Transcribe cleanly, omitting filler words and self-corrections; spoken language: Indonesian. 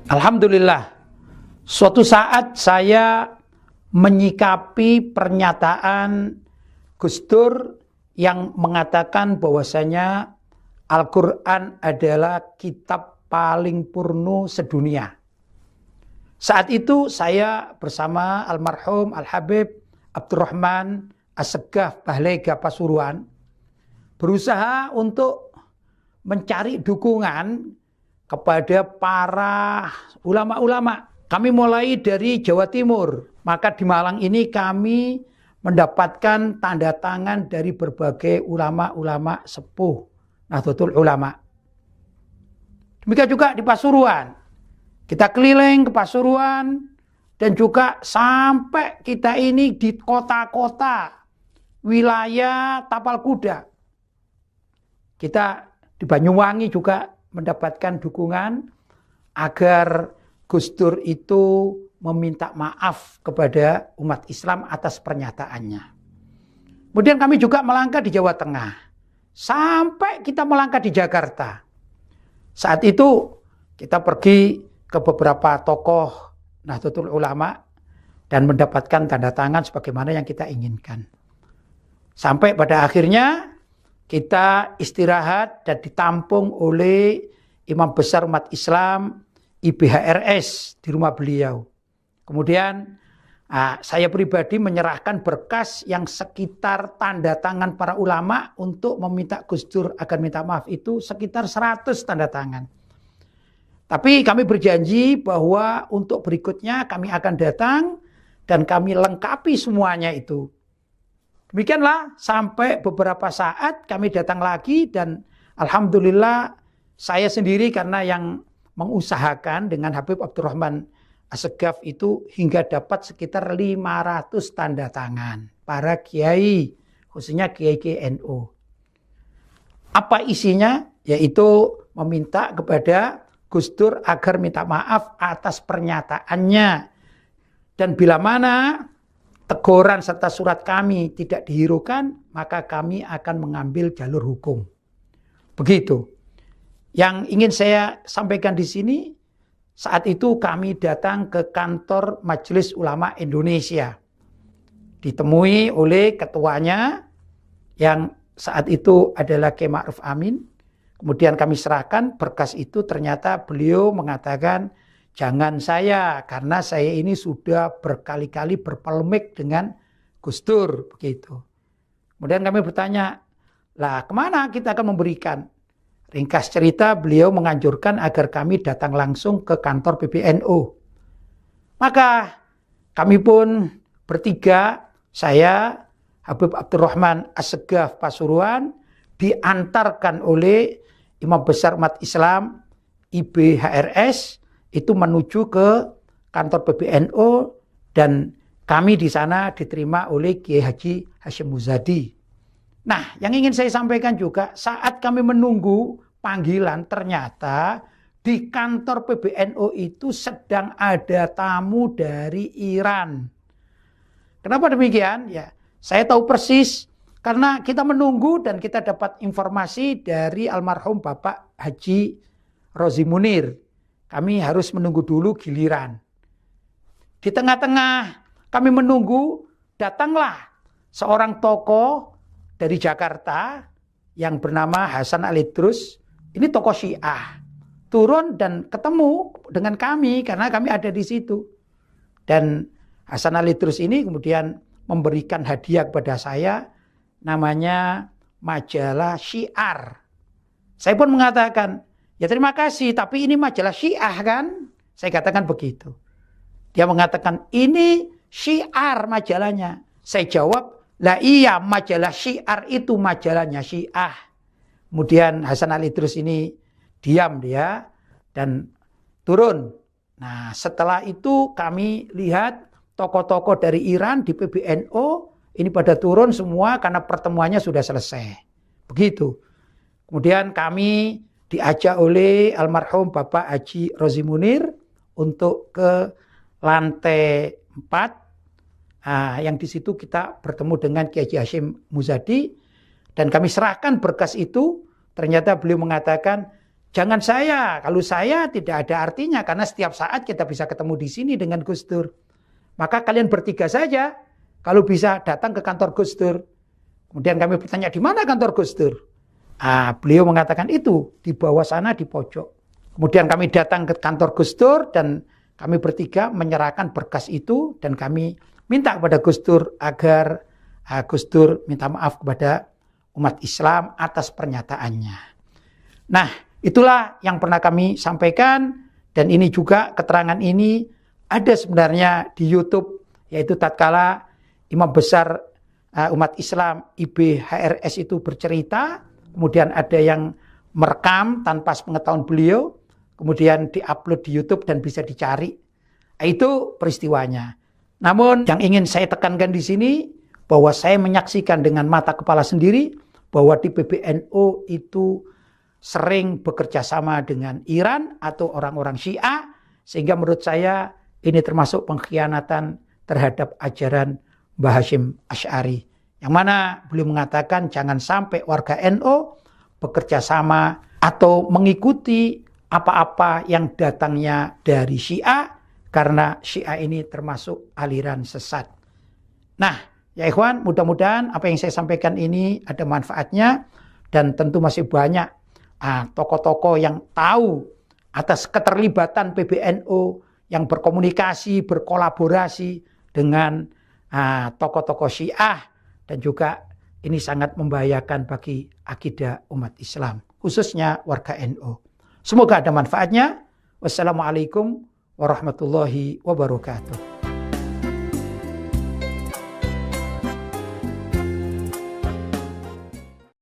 Alhamdulillah, suatu saat saya menyikapi pernyataan Gus Dur yang mengatakan bahwasanya Al-Quran adalah kitab paling purno sedunia. Saat itu saya bersama almarhum Al-Habib Abdurrahman Assegaf Bahlega Pasuruan berusaha untuk mencari dukungan kepada para ulama-ulama. Kami mulai dari Jawa Timur, maka di Malang ini kami mendapatkan tanda tangan dari berbagai ulama-ulama sepuh Nahdlatul Ulama. Demikian juga di Pasuruan. Kita keliling ke Pasuruan dan juga sampai kita ini di kota-kota wilayah tapal kuda. Kita di Banyuwangi juga mendapatkan dukungan agar Gus Dur itu meminta maaf kepada umat Islam atas pernyataannya. Kemudian kami juga melangkah di Jawa Tengah. Sampai kita melangkah di Jakarta. Saat itu kita pergi ke beberapa tokoh Nahdlatul Ulama dan mendapatkan tanda tangan sebagaimana yang kita inginkan. Sampai pada akhirnya kita istirahat dan ditampung oleh Imam Besar Umat Islam IBHRS di rumah beliau. Kemudian saya pribadi menyerahkan berkas yang sekitar tanda tangan para ulama untuk meminta Gus Dur agar minta maaf itu sekitar 100 tanda tangan. Tapi kami berjanji bahwa untuk berikutnya kami akan datang dan kami lengkapi semuanya itu. Demikianlah sampai beberapa saat kami datang lagi dan alhamdulillah saya sendiri karena yang mengusahakan dengan Habib Abdurrahman Assegaf itu hingga dapat sekitar 500 tanda tangan para kiai, khususnya kiai NU. Apa isinya? Yaitu meminta kepada Gus Dur agar minta maaf atas pernyataannya. Dan bila mana teguran serta surat kami tidak dihiraukan, maka kami akan mengambil jalur hukum. Begitu. Yang ingin saya sampaikan di sini, saat itu kami datang ke kantor Majelis Ulama Indonesia. Ditemui oleh ketuanya yang saat itu adalah Kiai Ma'ruf Amin. Kemudian kami serahkan berkas itu, ternyata beliau mengatakan, jangan saya, karena saya ini sudah berkali-kali berpolemik dengan Gus Dur. Begitu. Kemudian kami bertanya, lah kemana kita akan memberikan? Ringkas cerita, beliau menganjurkan agar kami datang langsung ke kantor PBNU. Maka kami pun bertiga, saya, Habib Abdurrahman Assegaf Pasuruan, diantarkan oleh Imam Besar Umat Islam IBHRS itu menuju ke kantor PBNU dan kami di sana diterima oleh Kiai Haji Hashim Muzadi. Nah, yang ingin saya sampaikan juga, saat kami menunggu panggilan, ternyata di kantor PBNU itu sedang ada tamu dari Iran. Kenapa demikian? Ya, saya tahu persis karena kita menunggu dan kita dapat informasi dari almarhum Bapak Haji Rozi Munir. Kami harus menunggu dulu giliran. Di tengah-tengah kami menunggu, datanglah seorang tokoh dari Jakarta yang bernama Hasan Al-Idrus. Ini tokoh Syiah. Turun dan ketemu dengan kami karena kami ada di situ. Dan Hasan Al-Idrus ini kemudian memberikan hadiah kepada saya, namanya majalah Syiar. Saya pun mengatakan, ya terima kasih, tapi ini majalah Syiah kan? Saya katakan begitu. Dia mengatakan, ini Syiar majalahnya. Saya jawab, lah iya majalah Syiar itu majalahnya Syiah. Kemudian Hasan Al-Idrus ini diam dia dan turun. Nah setelah itu kami lihat tokoh-tokoh dari Iran di PBNU, ini pada turun semua karena pertemuannya sudah selesai. Begitu. Kemudian kami diajak oleh almarhum Bapak Haji Rozi Munir untuk ke lantai 4. Yang di situ kita bertemu dengan Kiai Haji Hashim Muzadi dan kami serahkan berkas itu. Ternyata beliau mengatakan, Jangan saya, kalau saya tidak ada artinya karena setiap saat kita bisa ketemu di sini dengan Gus Dur. Maka kalian bertiga saja kalau bisa datang ke kantor Gus Dur. Kemudian kami bertanya, di mana kantor Gus Dur? Beliau mengatakan itu di bawah sana di pojok. Kemudian kami datang ke kantor Gus Dur dan kami bertiga menyerahkan berkas itu dan kami minta kepada Gus Dur agar Gus Dur minta maaf kepada umat Islam atas pernyataannya. Nah, itulah yang pernah kami sampaikan dan ini juga keterangan ini ada sebenarnya di YouTube, yaitu tatkala Imam Besar umat Islam IBHRS itu bercerita, kemudian ada yang merekam tanpa pengetahuan beliau, kemudian diupload di YouTube dan bisa dicari. Itu peristiwanya. Namun yang ingin saya tekankan di sini bahwa saya menyaksikan dengan mata kepala sendiri bahwa di PBNU itu sering bekerja sama dengan Iran atau orang-orang Syiah, sehingga menurut saya ini termasuk pengkhianatan terhadap ajaran Mbah Hasyim Asy'ari. Yang mana beliau mengatakan jangan sampai warga NU bekerja sama atau mengikuti apa-apa yang datangnya dari Syiah, karena Syiah ini termasuk aliran sesat. Nah, ya ikhwan, mudah-mudahan apa yang saya sampaikan ini ada manfaatnya dan tentu masih banyak tokoh-tokoh yang tahu atas keterlibatan PBNU yang berkomunikasi, berkolaborasi dengan tokoh-tokoh Syiah dan juga ini sangat membahayakan bagi akidah umat Islam, khususnya warga NU. Semoga ada manfaatnya. Wassalamualaikum warahmatullahi wabarakatuh.